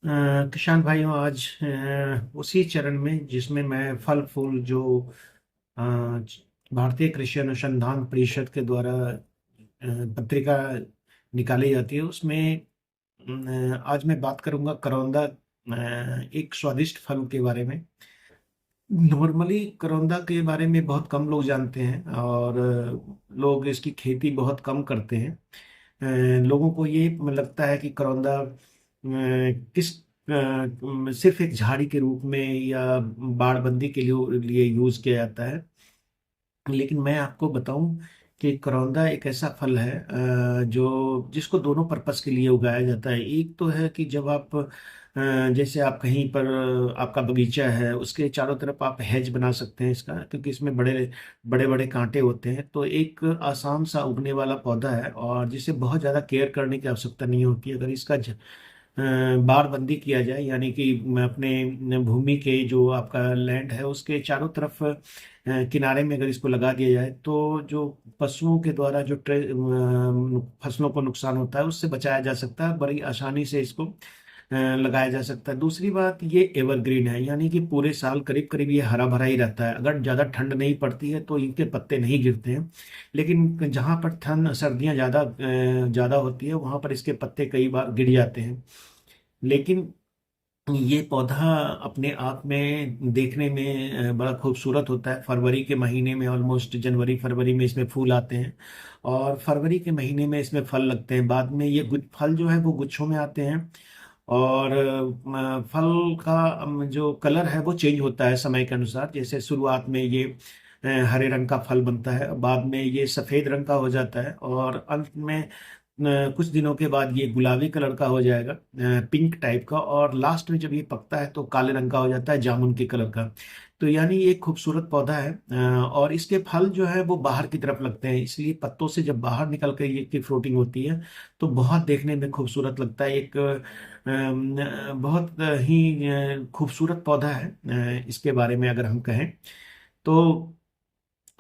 किसान भाइयों, आज उसी चरण में जिसमें मैं फल फूल जो अ, भारतीय कृषि अनुसंधान परिषद के द्वारा पत्रिका निकाली जाती है, उसमें आज मैं बात करूंगा करौंदा, एक स्वादिष्ट फल के बारे में। नॉर्मली करौंदा के बारे में बहुत कम लोग जानते हैं और लोग इसकी खेती बहुत कम करते हैं। लोगों को ये लगता है कि करौंदा किस सिर्फ एक झाड़ी के रूप में या बाड़बंदी के लिए यूज किया जाता है। लेकिन मैं आपको बताऊं कि करौंदा एक ऐसा फल है जो जिसको दोनों पर्पस के लिए उगाया जाता है। एक तो है कि जब आप जैसे आप कहीं पर आपका बगीचा है, उसके चारों तरफ आप हेज बना सकते हैं इसका, क्योंकि इसमें बड़े बड़े बड़े कांटे होते हैं। तो एक आसान सा उगने वाला पौधा है और जिसे बहुत ज़्यादा केयर करने की आवश्यकता नहीं होती। अगर इसका बाड़बंदी किया जाए, यानी कि अपने भूमि के जो आपका लैंड है उसके चारों तरफ किनारे में अगर इसको लगा दिया जाए, तो जो पशुओं के द्वारा जो फसलों को नुकसान होता है उससे बचाया जा सकता है। बड़ी आसानी से इसको लगाया जा सकता है। दूसरी बात, ये एवरग्रीन है, यानी कि पूरे साल करीब करीब ये हरा भरा ही रहता है। अगर ज़्यादा ठंड नहीं पड़ती है तो इनके पत्ते नहीं गिरते हैं, लेकिन जहाँ पर ठंड सर्दियाँ ज़्यादा होती है वहाँ पर इसके पत्ते कई बार गिर जाते हैं। लेकिन ये पौधा अपने आप में देखने में बड़ा खूबसूरत होता है। फरवरी के महीने में, ऑलमोस्ट जनवरी फरवरी में इसमें फूल आते हैं और फरवरी के महीने में इसमें फल लगते हैं। बाद में ये फल जो है वो गुच्छों में आते हैं और फल का जो कलर है वो चेंज होता है समय के अनुसार। जैसे शुरुआत में ये हरे रंग का फल बनता है, बाद में ये सफ़ेद रंग का हो जाता है और अंत में कुछ दिनों के बाद ये गुलाबी कलर का हो जाएगा, पिंक टाइप का, और लास्ट में जब ये पकता है तो काले रंग का हो जाता है, जामुन के कलर का। तो यानी ये एक खूबसूरत पौधा है और इसके फल जो है वो बाहर की तरफ लगते हैं, इसलिए पत्तों से जब बाहर निकल कर ये की फ्रूटिंग होती है तो बहुत देखने में खूबसूरत लगता है। एक बहुत ही खूबसूरत पौधा है। इसके बारे में अगर हम कहें तो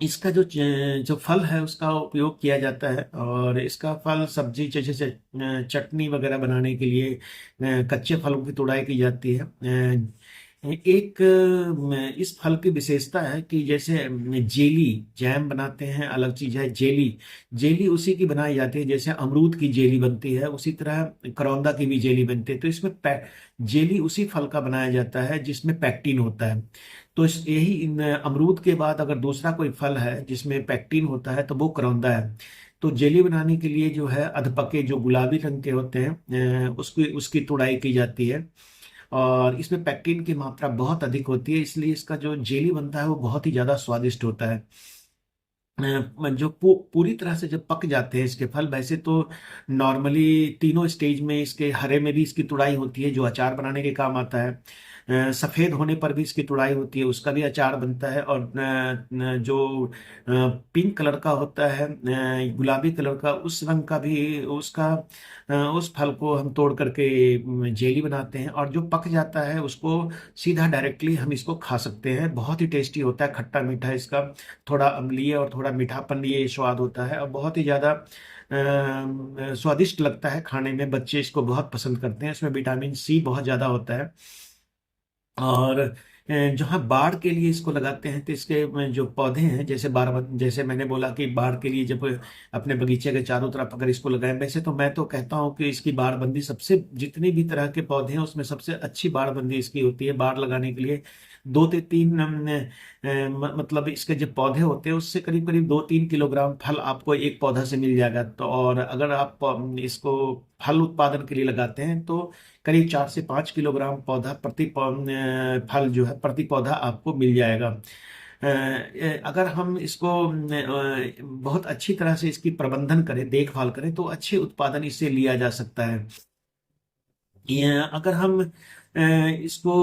इसका जो फल है उसका उपयोग किया जाता है और इसका फल सब्जी जैसे चटनी वगैरह बनाने के लिए कच्चे फलों की तुड़ाई की जाती है। एक इस फल की विशेषता है कि जैसे जेली जैम बनाते हैं, अलग चीज है जेली। जेली उसी की बनाई जाती है जैसे अमरूद की जेली बनती है, उसी तरह करौंदा की भी जेली बनती है। तो इसमें जेली उसी फल का बनाया जाता है जिसमें पैक्टिन होता है। तो यही अमरूद के बाद अगर दूसरा कोई फल है जिसमें पैक्टिन होता है तो वो करौंदा है। तो जेली बनाने के लिए जो है अधपके जो गुलाबी रंग के होते हैं उसकी उसकी तुड़ाई की जाती है और इसमें पैक्टिन की मात्रा बहुत अधिक होती है, इसलिए इसका जो जेली बनता है वो बहुत ही ज्यादा स्वादिष्ट होता है। जो पूरी तरह से जब पक जाते हैं इसके फल, वैसे तो नॉर्मली तीनों स्टेज में इसके हरे में भी इसकी तुड़ाई होती है जो अचार बनाने के काम आता है। सफेद होने पर भी इसकी तुड़ाई होती है, उसका भी अचार बनता है। और जो पिंक कलर का होता है, गुलाबी कलर का, उस रंग का भी उसका उस फल को हम तोड़ करके जेली बनाते हैं और जो पक जाता है उसको सीधा डायरेक्टली हम इसको खा सकते हैं। बहुत ही टेस्टी होता है, खट्टा मीठा इसका थोड़ा अम्लीय और थोड़ा मीठापन ये स्वाद होता है और बहुत ही ज़्यादा स्वादिष्ट लगता है खाने में। बच्चे इसको बहुत पसंद करते हैं, इसमें विटामिन सी बहुत ज़्यादा होता है। और जहाँ बाढ़ के लिए इसको लगाते हैं तो इसके जो पौधे हैं, जैसे मैंने बोला कि बाढ़ के लिए जब अपने बगीचे के चारों तरफ अगर इसको लगाएं, वैसे तो मैं तो कहता हूँ कि इसकी बाड़बंदी सबसे, जितनी भी तरह के पौधे हैं उसमें सबसे अच्छी बाड़बंदी इसकी होती है। बाढ़ लगाने के लिए 2 से 3 मतलब इसके जो पौधे होते हैं उससे करीब करीब 2-3 किलोग्राम फल आपको एक पौधा से मिल जाएगा। तो और अगर आप इसको फल उत्पादन के लिए लगाते हैं तो करीब 4 से 5 किलोग्राम पौधा फल जो है प्रति पौधा आपको मिल जाएगा। अगर हम इसको बहुत अच्छी तरह से इसकी प्रबंधन करें, देखभाल करें, तो अच्छे उत्पादन इससे लिया जा सकता है। अगर हम इसको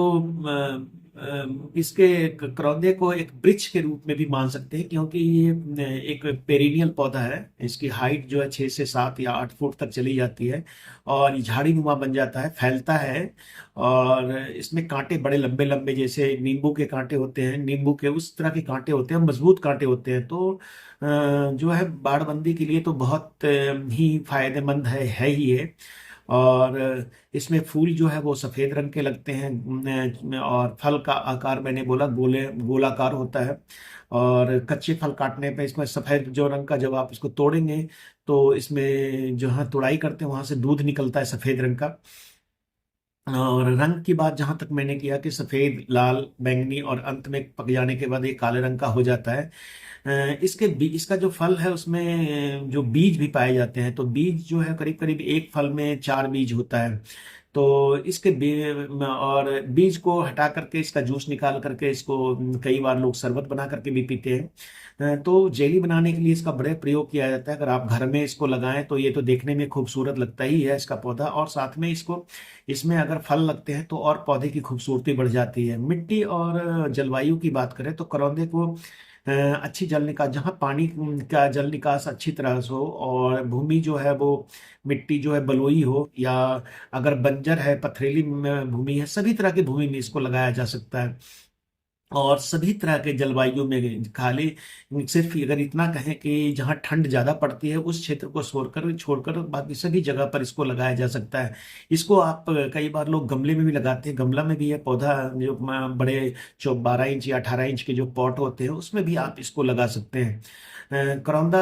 इसके करौंदे को एक वृक्ष के रूप में भी मान सकते हैं, क्योंकि ये एक पेरिनियल पौधा है। इसकी हाइट जो है 6 से 7 या 8 फुट तक चली जाती है और ये झाड़ी नुमा बन जाता है, फैलता है। और इसमें कांटे बड़े लंबे लंबे, जैसे नींबू के कांटे होते हैं, नींबू के उस तरह के कांटे होते हैं, मजबूत कांटे होते हैं। तो जो है बाड़बंदी के लिए तो बहुत ही फायदेमंद है ही है। और इसमें फूल जो है वो सफेद रंग के लगते हैं। और फल का आकार मैंने बोला गोलाकार होता है। और कच्चे फल काटने पे इसमें सफेद जो रंग का, जब आप इसको तोड़ेंगे तो इसमें जहाँ तुड़ाई करते हैं वहां से दूध निकलता है सफेद रंग का। और रंग की बात जहां तक मैंने किया कि सफेद, लाल, बैंगनी और अंत में पक जाने के बाद ये काले रंग का हो जाता है। इसका जो फल है उसमें जो बीज भी पाए जाते हैं, तो बीज जो है करीब करीब एक फल में 4 बीज होता है। तो और बीज को हटा करके इसका जूस निकाल करके इसको कई बार लोग शरबत बना करके भी पीते हैं। तो जेली बनाने के लिए इसका बड़े प्रयोग किया जाता है। अगर आप घर में इसको लगाएं तो ये तो देखने में खूबसूरत लगता ही है इसका पौधा, और साथ में इसमें अगर फल लगते हैं तो और पौधे की खूबसूरती बढ़ जाती है। मिट्टी और जलवायु की बात करें तो करौंदे को अच्छी जल निकास, जहाँ पानी का जल निकास अच्छी तरह से हो, और भूमि जो है वो मिट्टी जो है बलुई हो, या अगर बंजर है, पथरीली भूमि है, सभी तरह की भूमि में इसको लगाया जा सकता है। और सभी तरह के जलवायु में, खाली सिर्फ अगर इतना कहें कि जहाँ ठंड ज्यादा पड़ती है उस क्षेत्र को छोड़कर छोड़कर बाकी सभी जगह पर इसको लगाया जा सकता है। इसको आप कई बार लोग गमले में भी लगाते हैं। गमला में भी ये पौधा जो बड़े जो 12 इंच या 18 इंच के जो पॉट होते हैं उसमें भी आप इसको लगा सकते हैं। करौंदा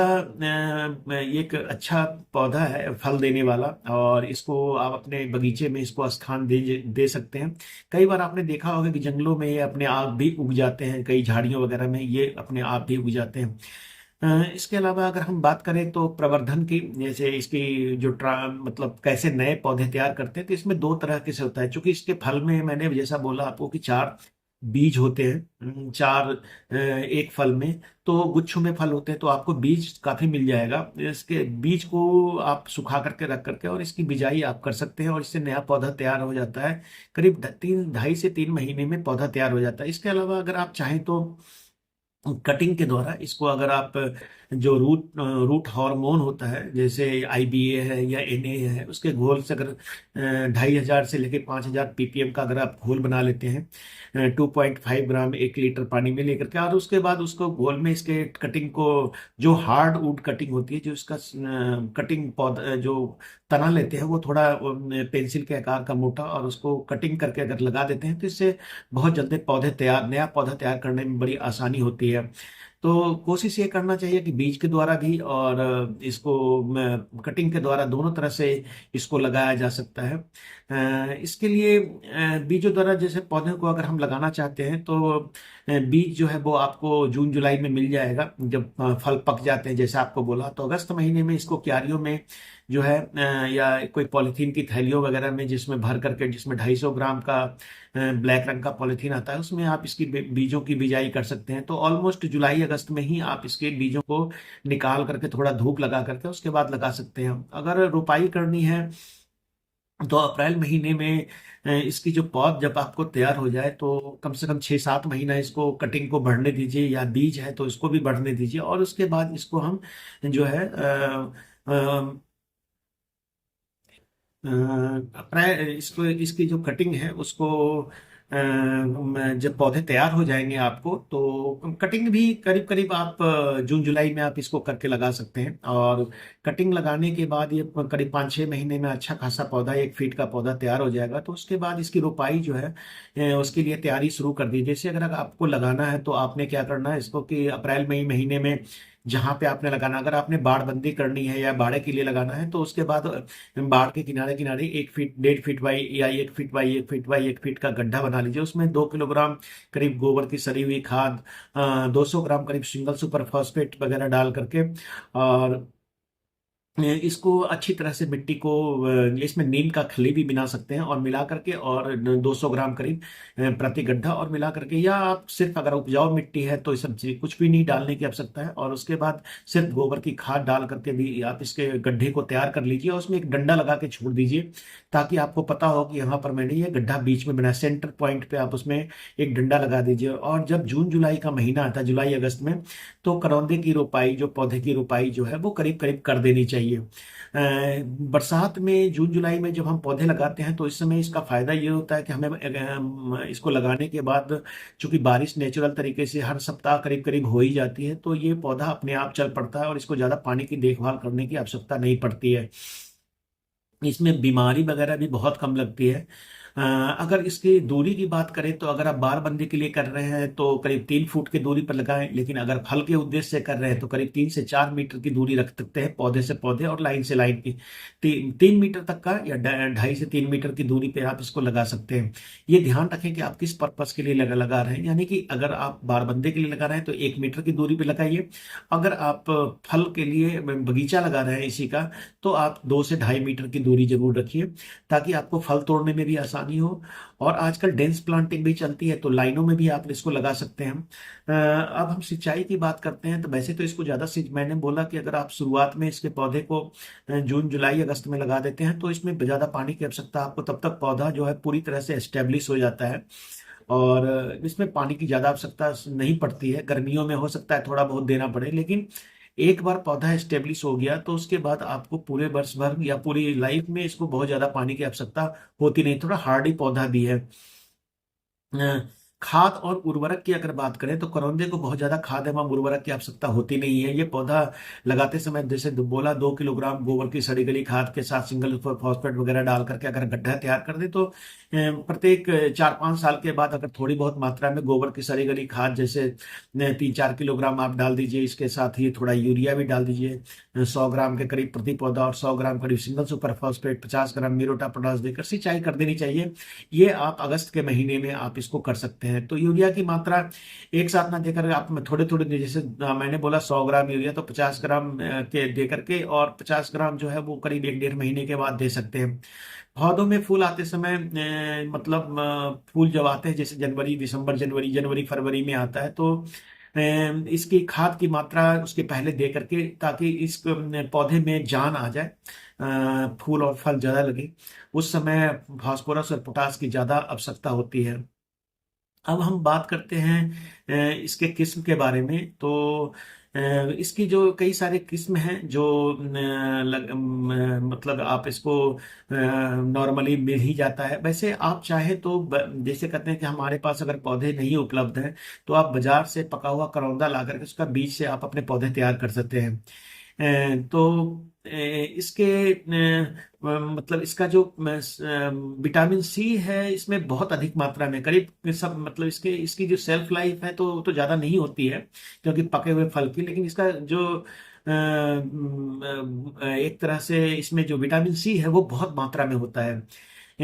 एक अच्छा पौधा है फल देने वाला, और इसको आप अपने बगीचे में इसको स्थान दे दे सकते हैं। कई बार आपने देखा होगा कि जंगलों में ये अपने आप भी उग जाते हैं, कई झाड़ियों वगैरह में ये अपने आप भी उग जाते हैं। इसके अलावा अगर हम बात करें तो प्रवर्धन की, जैसे इसकी जो मतलब कैसे नए पौधे तैयार करते हैं, तो इसमें 2 तरह के से होता है। क्योंकि इसके फल में मैंने जैसा बोला आपको कि 4 बीज होते हैं, चार एक फल में, तो गुच्छों में फल होते हैं, तो आपको बीज काफी मिल जाएगा। इसके बीज को आप सुखा करके रख करके और इसकी बिजाई आप कर सकते हैं, और इससे नया पौधा तैयार हो जाता है। करीब 2.5 से 3 महीने में पौधा तैयार हो जाता है। इसके अलावा अगर आप चाहें तो कटिंग के द्वारा इसको, अगर आप जो रूट हार्मोन होता है जैसे IBA है या NA है, उसके घोल से अगर 2,500 से लेकर 5,000 ppm का अगर आप घोल बना लेते हैं 2.5 ग्राम 1 लीटर पानी में लेकर के, और उसके बाद उसको घोल में इसके कटिंग को, जो हार्ड वुड कटिंग होती है, जो इसका कटिंग पौधा जो तना लेते हैं वो थोड़ा पेंसिल के आकार का मोटा, और उसको कटिंग करके अगर लगा देते हैं तो इससे बहुत जल्दी नया पौधा तैयार करने में बड़ी आसानी होती है। तो कोशिश ये करना चाहिए कि बीज के द्वारा भी और इसको कटिंग के द्वारा, दोनों तरह से इसको लगाया जा सकता है। इसके लिए बीजों द्वारा, जैसे पौधे को अगर हम लगाना चाहते हैं तो बीज जो है वो आपको जून जुलाई में मिल जाएगा, जब फल पक जाते हैं। जैसे आपको बोला तो अगस्त महीने में इसको क्यारियों में जो है या कोई पॉलीथीन की थैलियों वगैरह में, जिसमें भर करके, जिसमें 250 ग्राम का ब्लैक रंग का पॉलीथीन आता है, उसमें आप इसकी बीजों की बिजाई कर सकते हैं। तो ऑलमोस्ट जुलाई अगस्त में ही आप इसके बीजों को निकाल करके थोड़ा धूप लगा करके उसके बाद लगा सकते हैं। अगर रोपाई करनी है तो अप्रैल महीने में इसकी जो पौध जब आपको तैयार हो जाए तो कम से कम 6-7 महीना इसको कटिंग को बढ़ने दीजिए, या बीज है तो इसको भी बढ़ने दीजिए, और उसके बाद इसको हम जो है अप्रैल, इसको इसकी जो कटिंग है उसको जब पौधे तैयार हो जाएंगे आपको, तो कटिंग भी करीब करीब आप जून जुलाई में आप इसको करके लगा सकते हैं। और कटिंग लगाने के बाद ये करीब 5-6 महीने में अच्छा खासा पौधा, 1 फीट का पौधा तैयार हो जाएगा। तो उसके बाद इसकी रोपाई जो है उसके लिए तैयारी शुरू कर दी। जैसे अगर आपको लगाना है तो आपने क्या करना है इसको, कि अप्रैल मई महीने में जहां पे आपने लगाना, अगर आपने बाड़बंदी करनी है या बाड़े के लिए लगाना है, तो उसके बाद बाढ़ के किनारे किनारे 1 फीट, 1.5 फीट बाई, या 1 feet by 1 feet by 1 feet का गड्ढा बना लीजिए। उसमें 2 किलोग्राम करीब गोबर की सड़ी हुई खाद, 200 ग्राम करीब सिंगल सुपर फॉस्फेट वगैरह डाल करके, और इसको अच्छी तरह से मिट्टी को, इसमें नीम का खली भी मिला सकते हैं और मिला करके, और 200 ग्राम करीब प्रति गड्ढा और मिला करके, या आप सिर्फ अगर उपजाऊ मिट्टी है तो इस सब चीज कुछ भी नहीं डालने की आवश्यकता है, और उसके बाद सिर्फ गोबर की खाद डाल करके भी आप इसके गड्ढे को तैयार कर लीजिए, और उसमें एक डंडा लगा के छोड़ दीजिए, ताकि आपको पता हो कि यहाँ पर मैंने ये गड्ढा बीच में बनाया। सेंटर पॉइंट पे आप उसमें एक डंडा लगा दीजिए। और जब जून जुलाई का महीना आता है, जुलाई अगस्त में, तो करौंदे की रोपाई, जो पौधे की रोपाई जो है वो करीब करीब कर देनी चाहिए। बरसात में जून जुलाई में जब हम पौधे लगाते हैं तो इस समय इसका फायदा ये होता है कि हमें इसको लगाने के बाद, चूंकि बारिश नेचुरल तरीके से हर सप्ताह करीब करीब हो ही जाती है, तो ये पौधा अपने आप चल पड़ता है और इसको ज्यादा पानी की देखभाल करने की आवश्यकता नहीं पड़ती है। इसमें बीमारी वगैरह भी बहुत कम लगती है। अगर इसकी दूरी की बात करें तो अगर आप बारबंदी के लिए कर रहे हैं तो करीब 3 फुट की दूरी पर लगाएं, लेकिन अगर फल के उद्देश्य से कर रहे हैं तो करीब 3 से 4 मीटर की दूरी रख सकते हैं, पौधे से पौधे और लाइन से लाइन की। 3 मीटर तक का या 2.5 से 3 मीटर की दूरी पे आप इसको लगा सकते हैं। ये ध्यान रखें कि आप किस पर्पज के लिए लगा रहे हैं, यानी कि अगर आप बारबंदी के लिए लगा रहे हैं तो 1 मीटर की दूरी पे लगाइए। अगर आप फल के लिए बगीचा लगा रहे हैं इसी का, तो आप 2 से 2.5 मीटर की दूरी जरूर रखिए, ताकि आपको फल तोड़ने में भी आसानी हो। और आजकल डेंस प्लांटिंग भी चलती है, तो लाइनों में भी आप इसको लगा सकते हैं। अब हम सिंचाई की बात करते हैं, तो वैसे तो इसको ज़्यादा मैंने बोला कि अगर आप शुरुआत में इसके पौधे को जून जुलाई अगस्त में लगा देते हैं तो इसमें ज़्यादा पानी की आवश्यकता आपको तब तक पौधा जो है पूरी तरह से एस्टेब्लिश हो जाता है, और इसमें पानी की ज़्यादा आवश्यकता नहीं पड़ती है। गर्मियों में हो सकता है थोड़ा बहुत देना पड़े, लेकिन एक बार पौधा एस्टेब्लिश हो गया तो उसके बाद आपको पूरे वर्ष भर या पूरी लाइफ में इसको बहुत ज़्यादा पानी की आवश्यकता होती नहीं। थोड़ा हार्डी पौधा भी है। अ, खाद और उर्वरक की अगर बात करें तो करौंदे को बहुत ज्यादा खाद एवं उर्वरक की आवश्यकता होती नहीं है। ये पौधा लगाते समय जैसे बोला 2 किलोग्राम गोबर की सड़ी गली खाद के साथ सिंगल फॉस्फेट वगैरह डाल करके अगर गड्ढा तैयार कर दे तो प्रत्येक 4-5 साल के बाद अगर थोड़ी बहुत मात्रा में गोबर की सड़ी गली खाद जैसे 3-4 किलोग्राम आप डाल दीजिए, इसके साथ ही थोड़ा यूरिया भी डाल दीजिए 100 ग्राम के करीब प्रति पौधा, और 100 ग्राम करीब सिंगल सुपर फॉस्फेट, 50 ग्राम म्यूरेट पोटाश देकर सिंचाई कर देनी चाहिए। ये आप अगस्त के महीने में आप इसको कर सकते हैं। तो यूरिया की मात्रा एक साथ ना देकर आप थोड़े थोड़े जैसे मैंने बोला 100 ग्राम यूरिया तो 50 ग्राम के दे करके, और 50 ग्राम जो है वो करीब 1-1.5 महीने के बाद दे सकते हैं। पौधों में फूल आते समय मतलब फूल जब आते हैं जैसे जनवरी दिसंबर, जनवरी फरवरी में आता है, तो इसकी खाद की मात्रा उसके पहले दे करके, ताकि इस पौधे में जान आ जाए, फूल और फल ज्यादा लगे। उस समय फास्फोरस और पोटास की ज्यादा आवश्यकता होती है। अब हम बात करते हैं इसके किस्म के बारे में। तो इसकी जो कई सारे किस्म हैं जो मतलब आप इसको नॉर्मली मिल ही जाता है। वैसे आप चाहे तो जैसे कहते हैं कि हमारे पास अगर पौधे नहीं उपलब्ध हैं तो आप बाजार से पका हुआ करौंदा ला करके उसका बीज से आप अपने पौधे तैयार कर सकते हैं। तो इसके मतलब इसका जो विटामिन सी है इसमें बहुत अधिक मात्रा में, करीब सब मतलब इसके इसकी जो सेल्फ लाइफ है तो ज़्यादा नहीं होती है क्योंकि पके हुए फल की, लेकिन इसका जो एक तरह से इसमें जो विटामिन सी है वो बहुत मात्रा में होता है।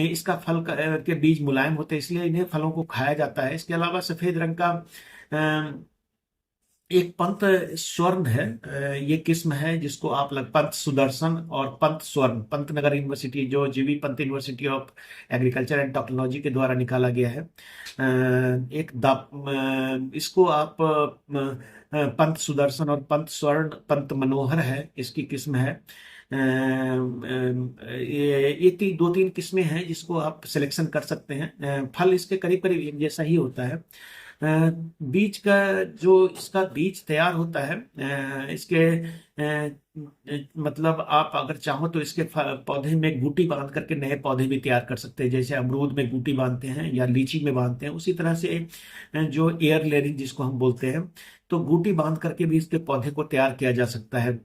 इसका फल के बीज मुलायम होते हैं, इसलिए इन्हें फलों को खाया जाता है। इसके अलावा सफेद रंग का एक पंत स्वर्ण है, ये किस्म है जिसको आप पंत सुदर्शन और पंत स्वर्ण पंतनगर यूनिवर्सिटी जो जीवी Pant university of agriculture and technology के द्वारा निकाला गया है। इसको आप पंत सुदर्शन और पंत स्वर्ण पंत मनोहर है इसकी किस्म है। ये 2-3 किस्में हैं जिसको आप सिलेक्शन कर सकते हैं। फल इसके करीब करीब एक जैसा ही होता है। बीज का जो इसका बीज तैयार होता है इसके मतलब आप अगर चाहो तो इसके पौधे में गूटी बांध करके नए पौधे भी तैयार कर सकते हैं, जैसे अमरूद में गूटी बांधते हैं या लीची में बांधते हैं, उसी तरह से जो एयर लेयरिंग जिसको हम बोलते हैं, तो गूटी बांध करके भी इसके पौधे को तैयार किया जा सकता है।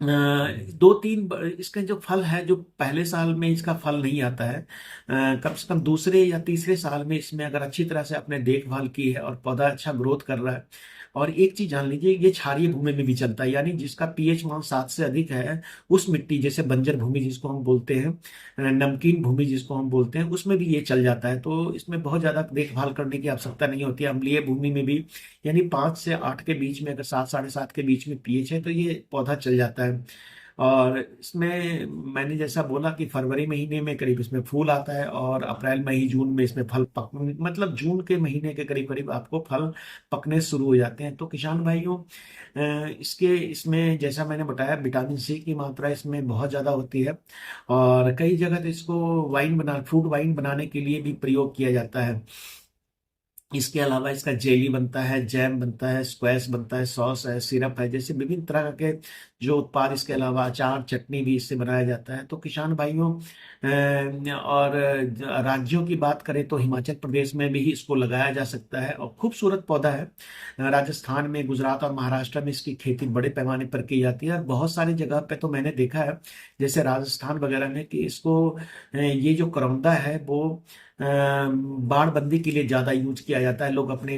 2-3 इसके जो फल है जो पहले साल में इसका फल नहीं आता है, कम से कम दूसरे या तीसरे साल में इसमें अगर अच्छी तरह से आपने देखभाल की है और पौधा अच्छा ग्रोथ कर रहा है। और एक चीज जान लीजिए, ये क्षारीय भूमि में भी चलता है, यानी जिसका पीएच मान 7 से अधिक है, उस मिट्टी जैसे बंजर भूमि जिसको हम बोलते हैं, नमकीन भूमि जिसको हम बोलते हैं, उसमें भी ये चल जाता है। तो इसमें बहुत ज्यादा देखभाल करने की आवश्यकता नहीं होती है। अम्लीय भूमि में भी यानी 5 से 8 के बीच में, अगर 7-7.5 के बीच में पीएच है तो ये पौधा चल जाता है। और इसमें मैंने जैसा बोला कि फरवरी महीने में करीब इसमें फूल आता है, और अप्रैल मई जून में इसमें फल पक मतलब जून के महीने के करीब करीब आपको फल पकने शुरू हो जाते हैं। तो किसान भाइयों, इसके इसमें जैसा मैंने बताया विटामिन सी की मात्रा इसमें बहुत ज़्यादा होती है, और कई जगह तो इसको फ्रूट वाइन बनाने के लिए भी प्रयोग किया जाता है। इसके अलावा इसका जेली बनता है, जैम बनता है, स्क्वैश बनता है, सॉस है, सिरप है, जैसे विभिन्न तरह के जो उत्पाद, इसके अलावा अचार चटनी भी इससे बनाया जाता है। तो किसान भाइयों, और राज्यों की बात करें तो हिमाचल प्रदेश में भी इसको लगाया जा सकता है और खूबसूरत पौधा है। राजस्थान में, गुजरात और महाराष्ट्र में इसकी खेती बड़े पैमाने पर की जाती है और बहुत सारी जगह पे तो मैंने देखा है, जैसे राजस्थान वगैरह में, कि इसको ये जो करौंदा है वो बाड़ बंदी के लिए ज्यादा यूज किया जाता है। लोग अपने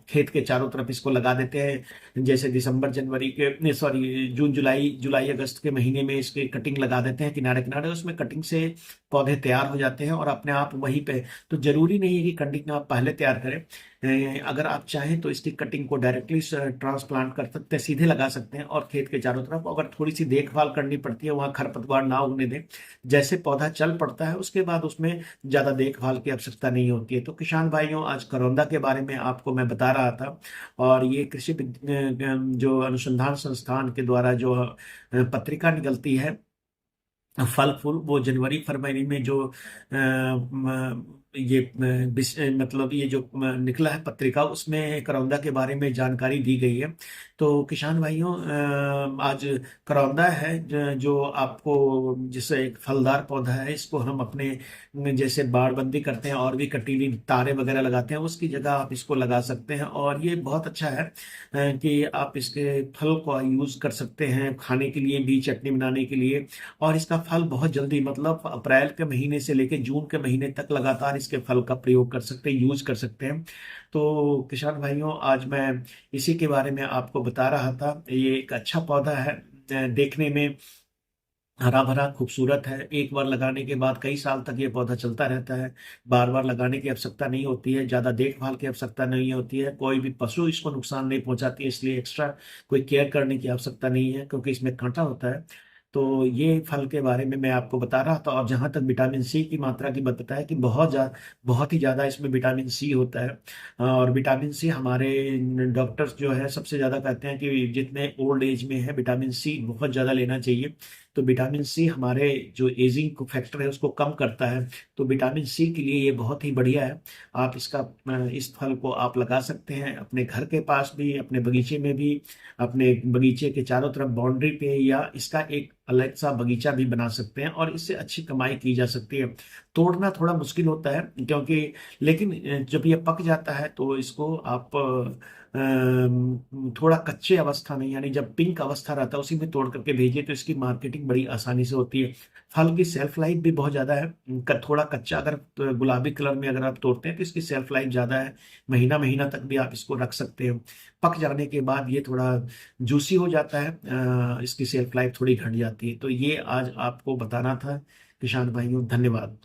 खेत के चारों तरफ इसको लगा देते हैं, जैसे दिसंबर जनवरी के, सॉरी, जून जुलाई जुलाई अगस्त के महीने में इसके कटिंग लगा देते हैं किनारे किनारे, उसमें कटिंग से पौधे तैयार हो जाते हैं और अपने आप वहीं पे। तो जरूरी नहीं है कि कटिंग आप पहले तैयार करें, अगर आप चाहें तो इसकी कटिंग को डायरेक्टली ट्रांसप्लांट कर सकते हैं, सीधे लगा सकते हैं और खेत के चारों तरफ, अगर थोड़ी सी देखभाल करनी पड़ती है, वहां खरपतवार ना उगने दें। जैसे पौधा चल पड़ता है उसके बाद उसमें ज्यादा देखभाल की आवश्यकता नहीं होती है। तो किसान भाइयों, आज करौंदा के बारे में आपको मैं बता रहा था, और ये जो अनुसंधान संस्थान के द्वारा जो पत्रिका निकलती है फल फूल, वो जनवरी फरवरी में जो ये मतलब ये जो निकला है पत्रिका, उसमें करौंदा के बारे में जानकारी दी गई है। तो किसान भाइयों, आज करौंदा है जो आपको, जिससे एक फलदार पौधा है, इसको हम अपने जैसे बाड़बंदी करते हैं और भी कटीली तारे वगैरह लगाते हैं, उसकी जगह आप इसको लगा सकते हैं। और ये बहुत अच्छा है कि आप इसके फल को यूज कर सकते हैं खाने के लिए भी, चटनी बनाने के लिए। और इसका फल बहुत जल्दी, मतलब अप्रैल के महीने से लेकर जून के महीने तक लगातार इसके फल का प्रयोग कर सकते हैं, यूज कर सकते हैं। तो किसान भाइयों, आज मैं इसी के बारे में आपको बता रहा था। ये एक अच्छा पौधा है, देखने में हरा भरा खूबसूरत है। एक बार लगाने के बाद कई साल तक ये पौधा चलता रहता है। बार बार लगाने की आवश्यकता नहीं होती है, ज्यादा देखभाल की आवश्यकता नहीं होती है, कोई भी पशु इसको नुकसान नहीं पहुंचाती है, इसलिए एक्स्ट्रा कोई केयर करने की आवश्यकता नहीं है, क्योंकि इसमें कांटा होता है। तो ये फल के बारे में मैं आपको बता रहा था। और जहां तक विटामिन सी की मात्रा की बात, बताया कि बहुत ही ज्यादा इसमें विटामिन सी होता है। और विटामिन सी हमारे डॉक्टर्स जो है सबसे ज्यादा कहते हैं कि जितने ओल्ड एज में है विटामिन सी बहुत ज्यादा लेना चाहिए। तो विटामिन सी हमारे जो एजिंग फैक्टर है उसको कम करता है। तो विटामिन सी के लिए ये बहुत ही बढ़िया है। आप इस फल को आप लगा सकते हैं अपने घर के पास भी, अपने बगीचे में भी, अपने बगीचे के चारों तरफ बाउंड्री पे, या इसका एक अलग सा बगीचा भी बना सकते हैं और इससे अच्छी कमाई की जा सकती है। तोड़ना थोड़ा मुश्किल होता है, क्योंकि, लेकिन जब ये पक जाता है तो इसको आप थोड़ा कच्चे अवस्था में, यानी जब पिंक अवस्था रहता है उसी में तोड़ करके भेजिए, तो इसकी मार्केटिंग बड़ी आसानी से होती है। फल की सेल्फ लाइफ भी बहुत ज्यादा है। थोड़ा कच्चा अगर गुलाबी कलर में अगर आप तोड़ते हैं तो इसकी सेल्फ लाइफ ज्यादा है, महीना महीना तक भी आप इसको रख सकते हैं। पक जाने के बाद ये थोड़ा जूसी हो जाता है, इसकी सेल्फ लाइफ थोड़ी घट जाती है। तो ये आज आपको बताना था किसान भाइयों। धन्यवाद।